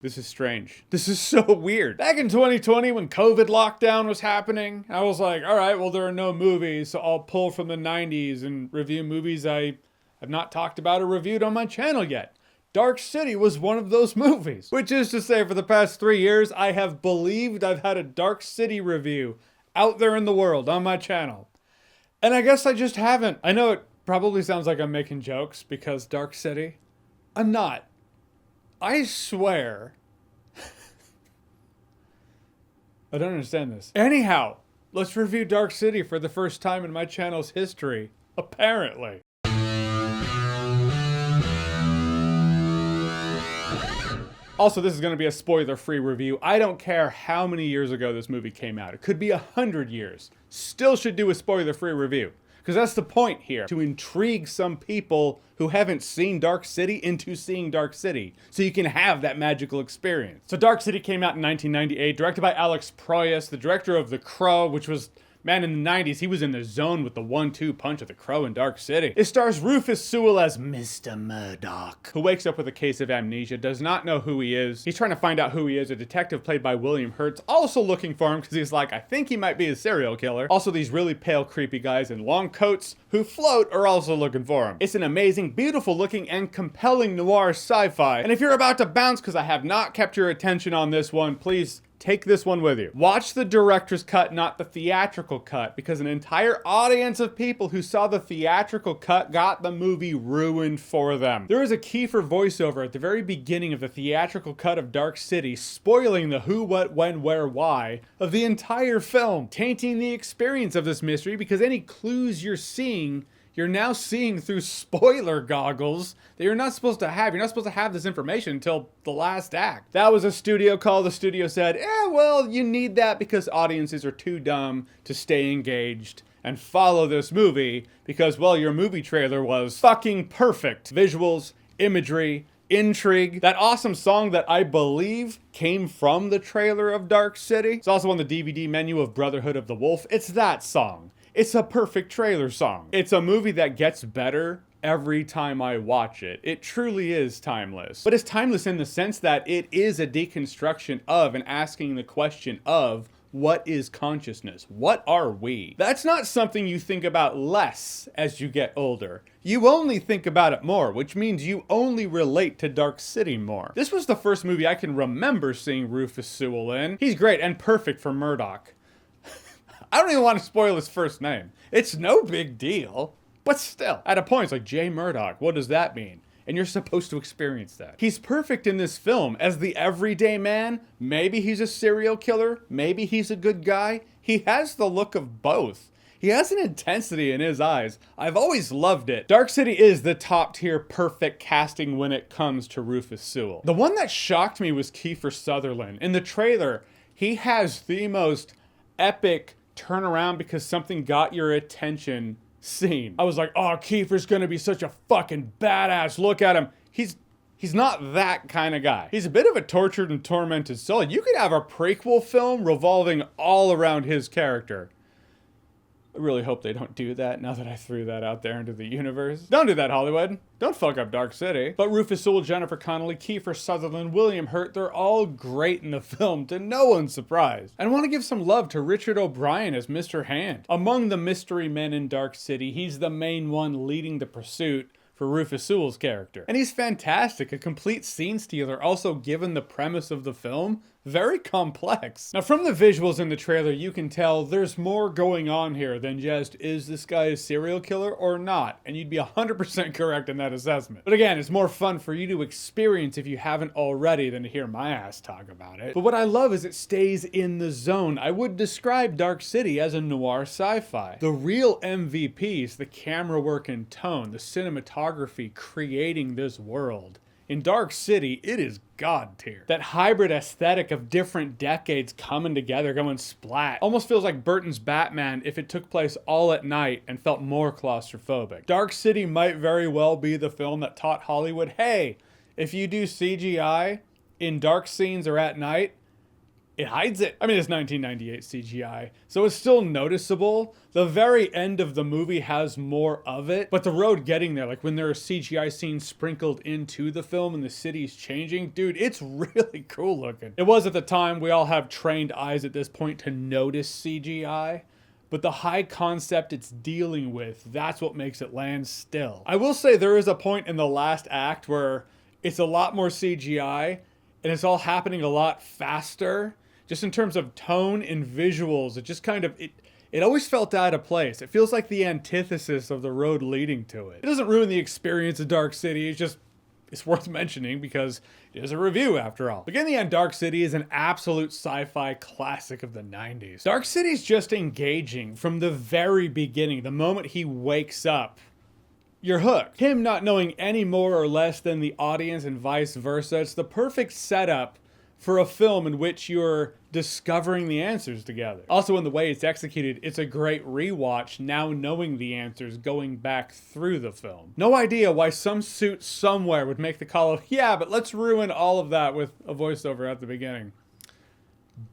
This is strange. This is so weird. Back in 2020 when COVID lockdown was happening, I was like, all right, well, there are no movies, so I'll pull from the 90s and review movies I have not talked about or reviewed on my channel yet. Dark City was one of those movies. Which is to say, for the past 3 years, I have believed I've had a Dark City review out there in the world on my channel. And I guess I just haven't. I know it probably sounds like I'm making jokes because Dark City. I'm not. I swear. I don't understand this. Anyhow, let's review Dark City for the first time in my channel's history. Apparently. Also, this is going to be a spoiler-free review. I don't care how many years ago this movie came out. It could be 100 years. Still should do a spoiler-free review. Because that's the point here, to intrigue some people who haven't seen Dark City into seeing Dark City, so you can have that magical experience. So Dark City came out in 1998, directed by Alex Proyas, the director of The Crow, which was, man, in the 90s, he was in the zone with the 1-2 punch of The Crow in Dark City. It stars Rufus Su as Mr. Murdoch, who wakes up with a case of amnesia, does not know who he is. He's trying to find out who he is. A detective played by William Hurt's also looking for him because he's like, I think he might be a serial killer. Also, these really pale, creepy guys in long coats who float are also looking for him. It's an amazing, beautiful looking, and compelling noir sci-fi. And if you're about to bounce because I have not kept your attention on this one, please take this one with you. Watch the director's cut, not the theatrical cut, because an entire audience of people who saw the theatrical cut got the movie ruined for them. There is a Kefir voiceover at the very beginning of the theatrical cut of Dark City, spoiling the who, what, when, where, why of the entire film, tainting the experience of this mystery because any clues you're seeing, you're now seeing through spoiler goggles that you're not supposed to have. You're not supposed to have this information until the last act. That was a studio call. The studio said, well, you need that because audiences are too dumb to stay engaged and follow this movie because, well, your movie trailer was fucking perfect. Visuals, imagery, intrigue. That awesome song that I believe came from the trailer of Dark City. It's also on the DVD menu of Brotherhood of the Wolf. It's that song. It's a perfect trailer song. It's a movie that gets better every time I watch it. It truly is timeless. But it's timeless in the sense that it is a deconstruction of and asking the question of what is consciousness? What are we? That's not something you think about less as you get older. You only think about it more, which means you only relate to Dark City more. This was the first movie I can remember seeing Rufus Su in. He's great and perfect for Murdoch. I don't even want to spoil his first name. It's no big deal, but still. At a point, it's like, J. Murdoch, what does that mean? And you're supposed to experience that. He's perfect in this film as the everyday man. Maybe he's a serial killer. Maybe he's a good guy. He has the look of both. He has an intensity in his eyes. I've always loved it. Dark City is the top tier perfect casting when it comes to Rufus Su. The one that shocked me was Kefir Sutherland. In the trailer, he has the most epic turn around because something got your attention scene. I was like, oh, Kefir's gonna be such a fucking badass. Look at him. He's not that kind of guy. He's a bit of a tortured and tormented soul. You could have a prequel film revolving all around his character. I really hope they don't do that now that I threw that out there into the universe. Don't do that, Hollywood. Don't fuck up Dark City. But Rufus Su, Jennifer Connelly, Kefir Sutherland, William Hurt, they're all great in the film, to no one's surprise. And I want to give some love to Richard O'Brien as Mr. Hand. Among the mystery men in Dark City, he's the main one leading the pursuit for Rufus Su's character. And he's fantastic, a complete scene stealer, also given the premise of the film, very complex. Now from the visuals in the trailer, you can tell there's more going on here than just, is this guy a serial killer or not? And you'd be 100% correct in that assessment. But again, it's more fun for you to experience if you haven't already than to hear my ass talk about it. But what I love is it stays in the zone. I would describe Dark City as a noir sci-fi. The real MVPs, the camera work and tone, the cinematography creating this world. In Dark City, it is God tier. That hybrid aesthetic of different decades coming together, going splat. Almost feels like Burton's Batman if it took place all at night and felt more claustrophobic. Dark City might very well be the film that taught Hollywood, hey, if you do CGI in dark scenes or at night, it hides it. I mean, it's 1998 CGI, so it's still noticeable. The very end of the movie has more of it, but the road getting there, like when there are CGI scenes sprinkled into the film and the city's changing, dude, it's really cool looking. It was at the time. We all have trained eyes at this point to notice CGI. But the high concept it's dealing with, that's what makes it land still. I will say there is a point in the last act where it's a lot more CGI and it's all happening a lot faster. Just in terms of tone and visuals, it just kind of, it always felt out of place. It feels like the antithesis of the road leading to it. It doesn't ruin the experience of Dark City, it's worth mentioning because it is a review after all. But in the end, Dark City is an absolute sci-fi classic of the 90s. Dark City's just engaging from the very beginning. The moment he wakes up, you're hooked. Him not knowing any more or less than the audience and vice versa, it's the perfect setup for a film in which you're discovering the answers together. Also, in the way it's executed, it's a great rewatch now knowing the answers going back through the film. No idea why some suit somewhere would make the call of, yeah, but let's ruin all of that with a voiceover at the beginning.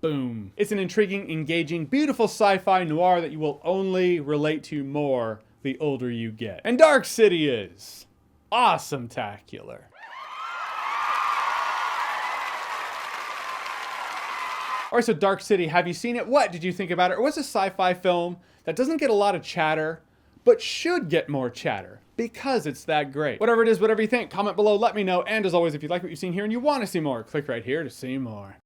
Boom. It's an intriguing, engaging, beautiful sci-fi noir that you will only relate to more the older you get. And Dark City is awesome-tacular. Alright, so Dark City, have you seen it? What did you think about it? Or was it a sci-fi film that doesn't get a lot of chatter, but should get more chatter because it's that great? Whatever it is, whatever you think, comment below, let me know. And as always, if you like what you've seen here and you want to see more, click right here to see more.